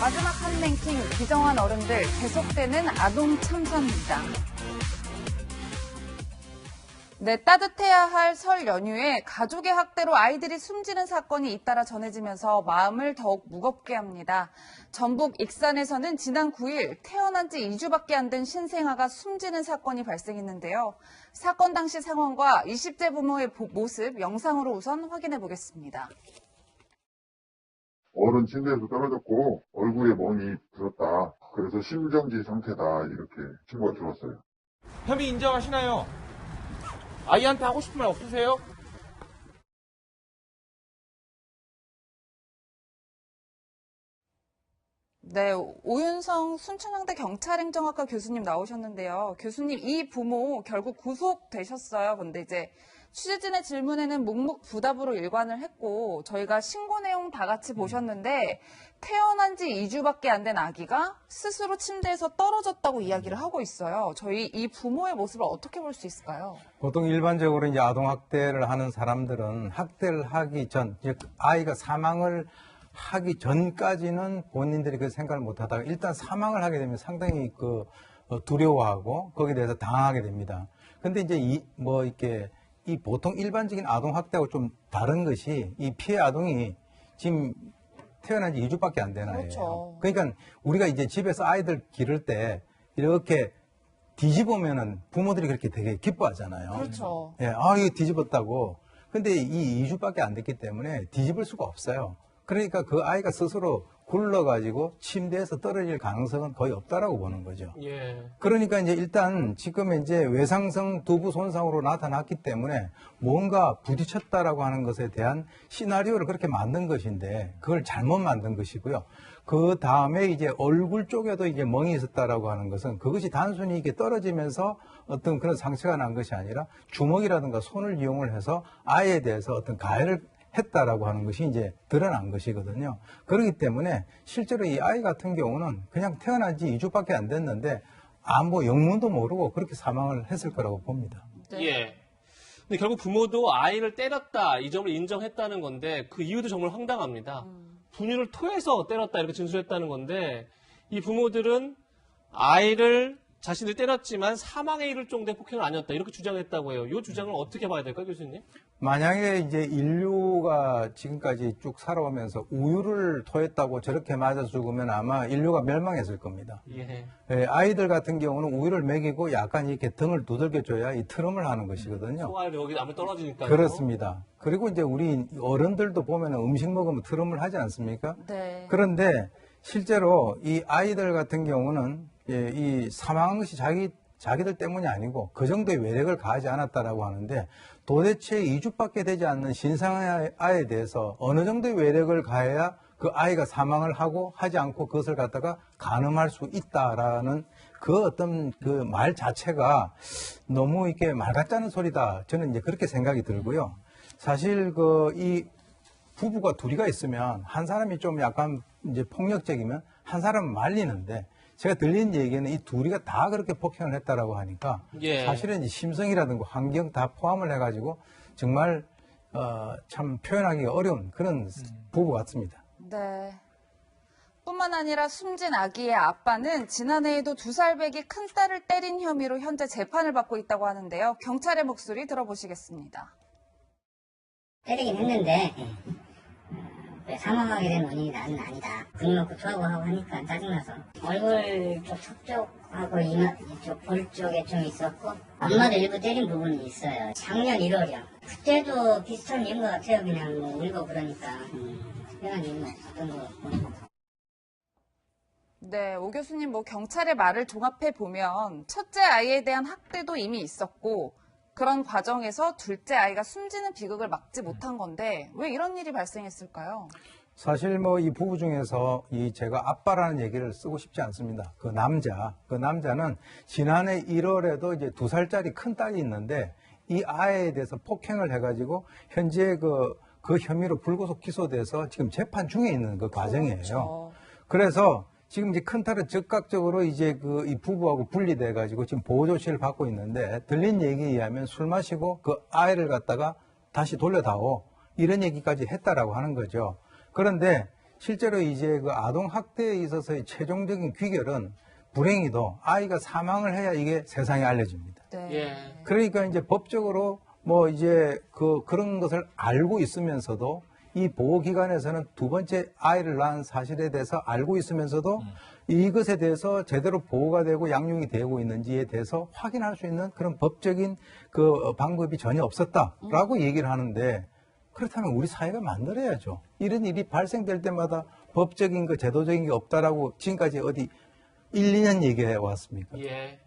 마지막 한 랭킹 비정한 어른들 계속되는 아동 참사입니다. 네, 따뜻해야 할 설 연휴에 가족의 학대로 아이들이 숨지는 사건이 잇따라 전해지면서 마음을 더욱 무겁게 합니다. 전북 익산에서는 지난 9일 태어난 지 2주밖에 안 된 신생아가 숨지는 사건이 발생했는데요. 사건 당시 상황과 20대 부모의 모습 영상으로 우선 확인해 보겠습니다. 어른 침대에서 떨어졌고 얼굴에 멍이 들었다. 그래서 심정지 상태다. 이렇게 신고가 들어왔어요. 혐의 인정하시나요? 아이한테 하고 싶은 말 없으세요? 네, 오윤성 순천향대 경찰행정학과 교수님 나오셨는데요. 교수님, 이 부모 결국 구속되셨어요. 근데 이제 취재진의 질문에는 묵묵부답으로 일관을 했고 저희가 신고 내용 다 같이 보셨는데 태어난 지 2주밖에 안 된 아기가 스스로 침대에서 떨어졌다고 이야기를 하고 있어요. 저희 이 부모의 모습을 어떻게 볼 수 있을까요? 보통 일반적으로 이제 아동 학대를 하는 사람들은 학대를 하기 전, 즉 아이가 사망을 하기 전까지는 본인들이 그 생각을 못 하다가 일단 사망을 하게 되면 상당히 두려워하고 거기에 대해서 당황하게 됩니다. 근데 이제 이 보통 일반적인 아동 학대하고 좀 다른 것이 이 피해 아동이 지금 태어난 지 2주밖에 안 된 아이예요. 그렇죠. 그러니까 우리가 이제 집에서 아이들 기를 때 이렇게 뒤집으면은 부모들이 그렇게 되게 기뻐하잖아요. 그렇죠. 예, 이거 뒤집었다고. 근데 이 2주밖에 안 됐기 때문에 뒤집을 수가 없어요. 그러니까 그 아이가 스스로 굴러가지고 침대에서 떨어질 가능성은 거의 없다라고 보는 거죠. 예. 그러니까 이제 일단 지금 이제 외상성 두부 손상으로 나타났기 때문에 뭔가 부딪혔다라고 하는 것에 대한 시나리오를 그렇게 만든 것인데 그걸 잘못 만든 것이고요. 그 다음에 이제 얼굴 쪽에도 이제 멍이 있었다라고 하는 것은 그것이 단순히 이게 떨어지면서 어떤 그런 상처가 난 것이 아니라 주먹이라든가 손을 이용을 해서 아이에 대해서 어떤 가해를 했다라고 하는 것이 이제 드러난 것이거든요. 그렇기 때문에 실제로 이 아이 같은 경우는 그냥 태어난 지 2주밖에 안 됐는데 영문도 모르고 그렇게 사망을 했을 거라고 봅니다. 네. 예. 근데 결국 부모도 아이를 때렸다 이 점을 인정했다는 건데 그 이유도 정말 황당합니다. 분유를 토해서 때렸다 이렇게 진술했다는 건데 이 부모들은 아이를 자신을 때렸지만 사망에 이를 정도의 폭행은 아니었다 이렇게 주장했다고 해요. 이 주장을 어떻게 봐야 될까요, 교수님? 만약에 이제 인류가 지금까지 쭉 살아오면서 우유를 토했다고 저렇게 맞아 죽으면 아마 인류가 멸망했을 겁니다. 예. 예, 아이들 같은 경우는 우유를 먹이고 약간 이렇게 등을 두들겨줘야 이 트름을 하는 것이거든요. 소화를 여기 아무리 떨어지니까요. 그렇습니다. 그리고 이제 우리 어른들도 보면 음식 먹으면 트름을 하지 않습니까? 네. 그런데 실제로 이 아이들 같은 경우는 이 사망한 것이 자기들 때문이 아니고 그 정도의 외력을 가하지 않았다라고 하는데 도대체 2주밖에 되지 않는 신생아에 대해서 어느 정도의 외력을 가해야 그 아이가 사망을 하고 하지 않고 그것을 갖다가 가늠할 수 있다라는 그 어떤 그 말 자체가 너무 이렇게 말 같지 않은 소리다. 저는 이제 그렇게 생각이 들고요. 사실 이 부부가 둘이가 있으면 한 사람이 좀 약간 이제 폭력적이면 한 사람은 말리는데 제가 들린 얘기는 이 둘이가 다 그렇게 폭행을 했다라고 하니까 예. 사실은 이제 심성이라든가 환경 다 포함을 해가지고 정말 참 표현하기가 어려운 그런 부부 같습니다. 네. 뿐만 아니라 숨진 아기의 아빠는 지난해에도 2살 배기 큰딸을 때린 혐의로 현재 재판을 받고 있다고 하는데요. 경찰의 목소리 들어보시겠습니다. 때리긴 했는데 왜 사망하게 된 원인이 나는 아니다. 분유 먹고 토하고 하고 하니까 짜증나서 얼굴 쪽 턱 쪽하고 이마 이쪽 볼 쪽에 좀 있었고 엄마도 일부 때린 부분이 있어요. 작년 1월이요. 그때도 비슷한 이유인 것 같아요. 그냥 울고 그러니까 특별한 이유는 없었던 것 같고. 네, 오 교수님 경찰의 말을 종합해 보면 첫째 아이에 대한 학대도 이미 있었고 그런 과정에서 둘째 아이가 숨지는 비극을 막지 못한 건데 왜 이런 일이 발생했을까요? 사실 이 부부 중에서 제가 아빠라는 얘기를 쓰고 싶지 않습니다. 그 남자는 지난해 1월에도 이제 2살짜리 큰 딸이 있는데 이 아이에 대해서 폭행을 해가지고 현재 그 혐의로 불구속 기소돼서 지금 재판 중에 있는 그 과정이에요. 그렇죠. 그래서 지금 이제 큰딸은 즉각적으로 이제 이 부부하고 분리돼 가지고 지금 보호 조치를 받고 있는데 들린 얘기에 의하면 술 마시고 그 아이를 갖다가 다시 돌려다오 이런 얘기까지 했다라고 하는 거죠. 그런데 실제로 이제 그 아동 학대에 있어서의 최종적인 귀결은 불행히도 아이가 사망을 해야 이게 세상에 알려집니다. 네. 예. 그러니까 이제 법적으로 뭐 이제 그런 것을 알고 있으면서도 이 보호기관에서는 두 번째 아이를 낳은 사실에 대해서 알고 있으면서도 이것에 대해서 제대로 보호가 되고 양육이 되고 있는지에 대해서 확인할 수 있는 그런 법적인 그 방법이 전혀 없었다라고 얘기를 하는데, 그렇다면 우리 사회가 만들어야죠. 이런 일이 발생될 때마다 법적인 그 제도적인 게 없다라고 지금까지 어디 1, 2년 얘기해 왔습니까? 예.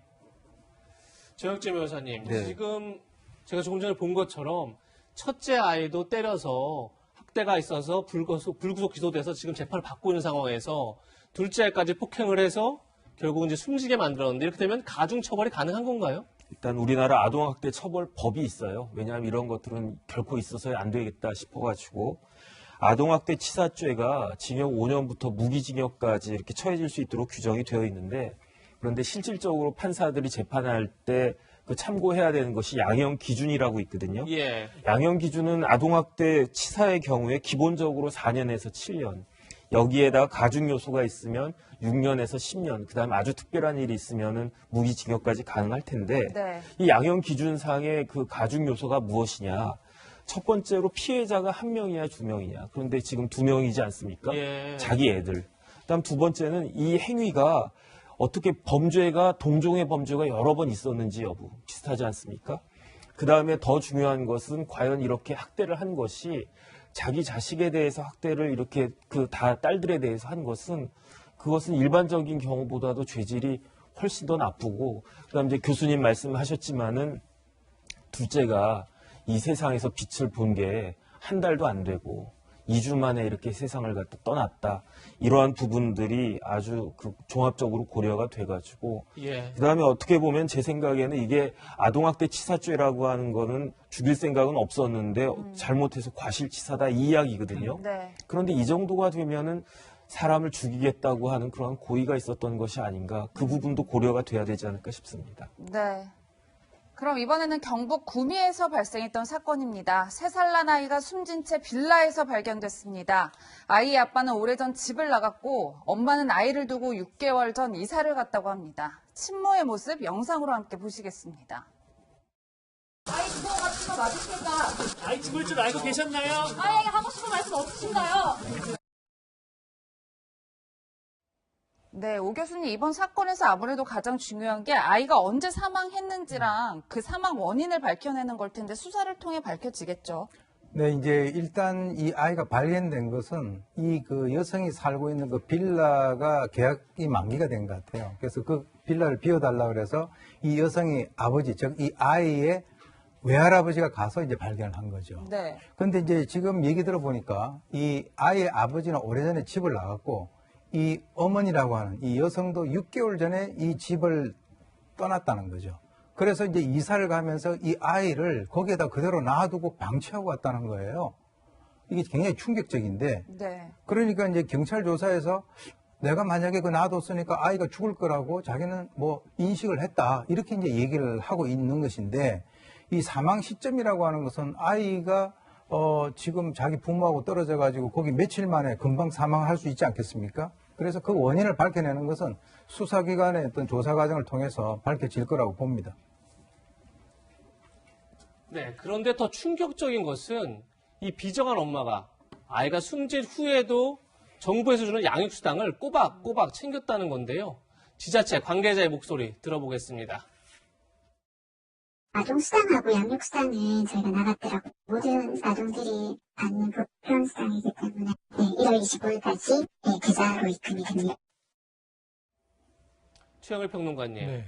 정혁재 변호사님, 네. 지금 제가 조금 전에 본 것처럼 첫째 아이도 때려서 학대가 있어서 불구속 기소돼서 지금 재판을 받고 있는 상황에서 둘째 아이까지 폭행을 해서 결국 이제 숨지게 만들었는데, 이렇게 되면 가중 처벌이 가능한 건가요? 일단 우리나라 아동학대 처벌법이 있어요. 왜냐하면 이런 것들은 결코 있어서야 안 되겠다 싶어가지고 아동학대 치사죄가 징역 5년부터 무기징역까지 이렇게 처해질 수 있도록 규정이 되어 있는데, 그런데 실질적으로 판사들이 재판할 때 그 참고해야 되는 것이 양형 기준이라고 있거든요. 예. 양형 기준은 아동학대 치사의 경우에 기본적으로 4년에서 7년, 여기에다가 가중 요소가 있으면 6년에서 10년, 그다음에 아주 특별한 일이 있으면은 무기징역까지 가능할 텐데, 네. 이 양형 기준상의 그 가중 요소가 무엇이냐? 첫 번째로 피해자가 1명이냐 2명이냐. 그런데 지금 2명이지 않습니까? 예. 자기 애들. 그다음 두 번째는 이 행위가 어떻게 범죄가 동종의 범죄가 여러 번 있었는지 여부 비슷하지 않습니까? 그다음에 더 중요한 것은 과연 이렇게 학대를 한 것이 자기 자식에 대해서 학대를 이렇게 그 다 딸들에 대해서 한 것은 그것은 일반적인 경우보다도 죄질이 훨씬 더 나쁘고, 그다음 이제 교수님 말씀하셨지만은 둘째가 이 세상에서 빛을 본 게 한 달도 안 되고 2주 만에 이렇게 세상을 갖다 떠났다. 이러한 부분들이 아주 그 종합적으로 고려가 돼가지고, 예. 그다음에 어떻게 보면 제 생각에는 이게 아동학대 치사죄라고 하는 거는 죽일 생각은 없었는데 잘못해서 과실치사다 이 이야기거든요. 네. 그런데 이 정도가 되면은 사람을 죽이겠다고 하는 그런 고의가 있었던 것이 아닌가, 그 부분도 고려가 돼야 되지 않을까 싶습니다. 네. 그럼 이번에는 경북 구미에서 발생했던 사건입니다. 3살 난 아이가 숨진 채 빌라에서 발견됐습니다. 아이의 아빠는 오래전 집을 나갔고 엄마는 아이를 두고 6개월 전 이사를 갔다고 합니다. 친모의 모습 영상으로 함께 보시겠습니다. 아이 그거 같은 거 맞으십니까? 아이 죽을 줄 알고 계셨나요? 아이에게 하고 싶은 말씀 없으신가요? 네, 오 교수님, 이번 사건에서 아무래도 가장 중요한 게 아이가 언제 사망했는지랑 그 사망 원인을 밝혀내는 걸 텐데 수사를 통해 밝혀지겠죠. 네, 이제 일단 이 아이가 발견된 것은 이 그 여성이 살고 있는 그 빌라가 계약이 만기가 된 것 같아요. 그래서 그 빌라를 비워달라 그래서 이 여성이 아버지, 즉 이 아이의 외할아버지가 가서 이제 발견을 한 거죠. 네. 근데 이제 지금 얘기 들어보니까 이 아이의 아버지는 오래전에 집을 나갔고 이 어머니라고 하는 이 여성도 6개월 전에 이 집을 떠났다는 거죠. 그래서 이제 이사를 가면서 이 아이를 거기에다 그대로 놔두고 방치하고 왔다는 거예요. 이게 굉장히 충격적인데, 네. 그러니까 이제 경찰 조사에서 내가 만약에 그 놔뒀으니까 아이가 죽을 거라고 자기는 뭐 인식을 했다, 이렇게 이제 얘기를 하고 있는 것인데, 이 사망 시점이라고 하는 것은 아이가 지금 자기 부모하고 떨어져 가지고 거기 며칠 만에 금방 사망할 수 있지 않겠습니까? 그래서 그 원인을 밝혀내는 것은 수사기관의 어떤 조사 과정을 통해서 밝혀질 거라고 봅니다. 네, 그런데 더 충격적인 것은 이 비정한 엄마가 아이가 숨진 후에도 정부에서 주는 양육수당을 꼬박꼬박 챙겼다는 건데요. 지자체 관계자의 목소리 들어보겠습니다. 아동수당하고 양육수당은 저희가 나갔더라고요. 모든 아동들이 받는 보편수당이기 때문에 1월 25일까지 계좌로 입금이 됩니다. 최영일 평론가님, 네.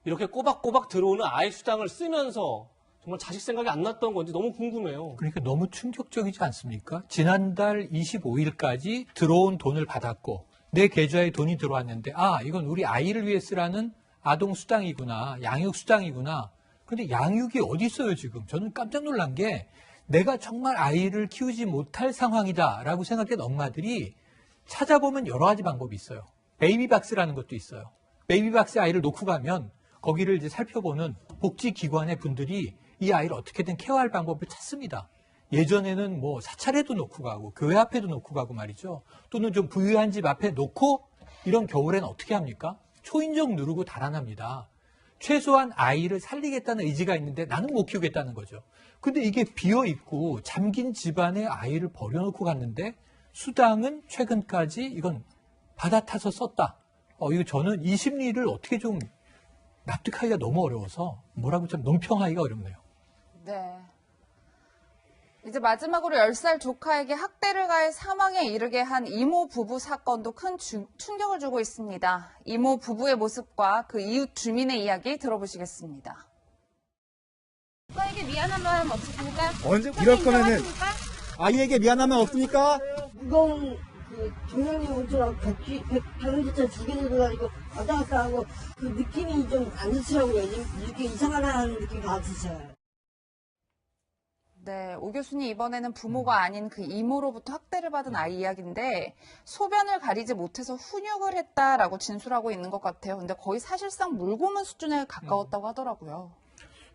이렇게 꼬박꼬박 들어오는 아이 수당을 쓰면서 정말 자식 생각이 안 났던 건지 너무 궁금해요. 그러니까 너무 충격적이지 않습니까? 지난달 25일까지 들어온 돈을 받았고 내 계좌에 돈이 들어왔는데 이건 우리 아이를 위해 쓰라는 아동수당이구나, 양육수당이구나. 근데 양육이 어디 있어요 지금? 저는 깜짝 놀란 게 내가 정말 아이를 키우지 못할 상황이다라고 생각한 엄마들이 찾아보면 여러 가지 방법이 있어요. 베이비박스라는 것도 있어요. 베이비박스에 아이를 놓고 가면 거기를 이제 살펴보는 복지기관의 분들이 이 아이를 어떻게든 케어할 방법을 찾습니다. 예전에는 뭐 사찰에도 놓고 가고 교회 앞에도 놓고 가고 말이죠. 또는 좀 부유한 집 앞에 놓고 이런 겨울에는 어떻게 합니까? 초인종 누르고 달아납니다. 최소한 아이를 살리겠다는 의지가 있는데 나는 못 키우겠다는 거죠. 근데 이게 비어있고 잠긴 집안에 아이를 버려놓고 갔는데 수당은 최근까지 이건 받아타서 썼다. 이거 저는 이 심리를 어떻게 좀 납득하기가 너무 어려워서 뭐라고 좀 논평하기가 어렵네요. 네. 이제 마지막으로 10살 조카에게 학대를 가해 사망에 이르게 한 이모 부부 사건도 큰 충격을 주고 있습니다. 이모 부부의 모습과 그 이웃 주민의 이야기 들어보시겠습니다. 오빠에게 미안한 마음 없으십니까? 언제 이럴 거면은 아이에게 미안한 마음 없습니까? 무거운 그 중량이 엄청 백전지차 두 개 들고 다니고 왔다 갔다 하고 그 느낌이 좀 안 좋더라고요. 이렇게 이상하다는 느낌이 받으셔요. 네, 오 교수님 이번에는 부모가 아닌 그 이모로부터 학대를 받은 아이 이야기인데 소변을 가리지 못해서 훈육을 했다라고 진술하고 있는 것 같아요. 근데 거의 사실상 물고문 수준에 가까웠다고 하더라고요.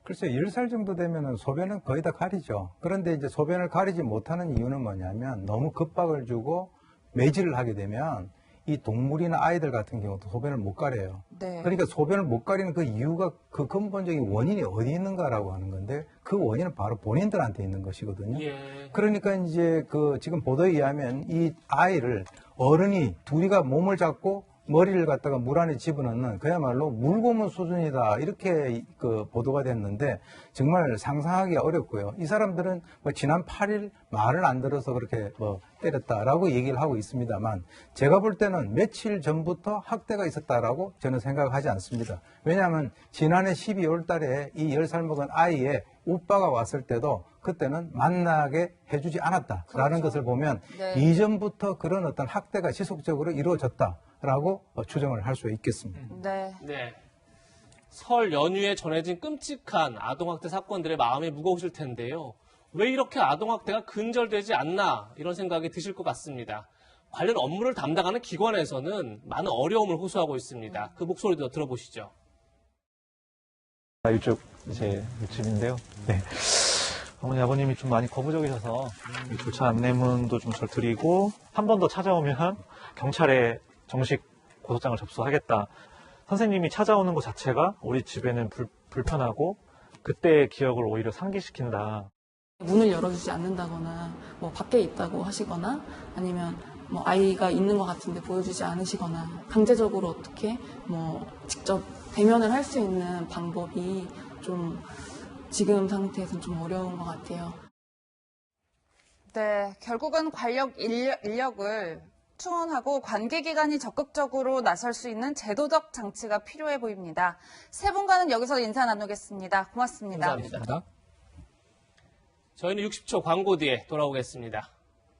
글쎄 10살 정도 되면은 소변은 거의 다 가리죠. 그런데 이제 소변을 가리지 못하는 이유는 뭐냐면 너무 급박을 주고 매질을 하게 되면 이 동물이나 아이들 같은 경우도 소변을 못 가려요. 네. 그러니까 소변을 못 가리는 그 이유가 그 근본적인 원인이 어디 있는가라고 하는 건데 그 원인은 바로 본인들한테 있는 것이거든요. 예. 그러니까 이제 그 지금 보도에 의하면 이 아이를 어른이 둘이가 몸을 잡고 머리를 갖다가 물 안에 집어넣는 그야말로 물고문 수준이다 이렇게 그 보도가 됐는데 정말 상상하기 어렵고요. 이 사람들은 뭐 지난 8일 말을 안 들어서 그렇게 뭐 때렸다라고 얘기를 하고 있습니다만 제가 볼 때는 며칠 전부터 학대가 있었다라고 저는 생각하지 않습니다. 왜냐하면 지난해 12월 달에 이 10살 먹은 아이의 오빠가 왔을 때도 그때는 만나게 해주지 않았다라는 그렇죠. 것을 보면 네. 이전부터 그런 어떤 학대가 지속적으로 이루어졌다라고 추정을 할 수 있겠습니다. 네. 네. 설 연휴에 전해진 끔찍한 아동학대 사건들의 마음이 무거우실 텐데요. 왜 이렇게 아동학대가 근절되지 않나 이런 생각이 드실 것 같습니다. 관련 업무를 담당하는 기관에서는 많은 어려움을 호소하고 있습니다. 그 목소리도 들어보시죠. 이쪽 제 집인데요. 네. 어머니 아버님이 좀 많이 거부적이셔서 조차 안내문도 좀 절 드리고 한 번 더 찾아오면 경찰에 정식 고소장을 접수하겠다. 선생님이 찾아오는 것 자체가 우리 집에는 불편하고 그때의 기억을 오히려 상기시킨다. 문을 열어주지 않는다거나 뭐 밖에 있다고 하시거나 아니면 뭐 아이가 있는 것 같은데 보여주지 않으시거나 강제적으로 어떻게 뭐 직접 대면을 할 수 있는 방법이 좀 지금 상태에서는 좀 어려운 것 같아요. 네, 결국은 관력 인력을 충원하고 관계기관이 적극적으로 나설 수 있는 제도적 장치가 필요해 보입니다. 세 분과는 여기서 인사 나누겠습니다. 고맙습니다. 감사합니다. 저희는 60초 광고 뒤에 돌아오겠습니다.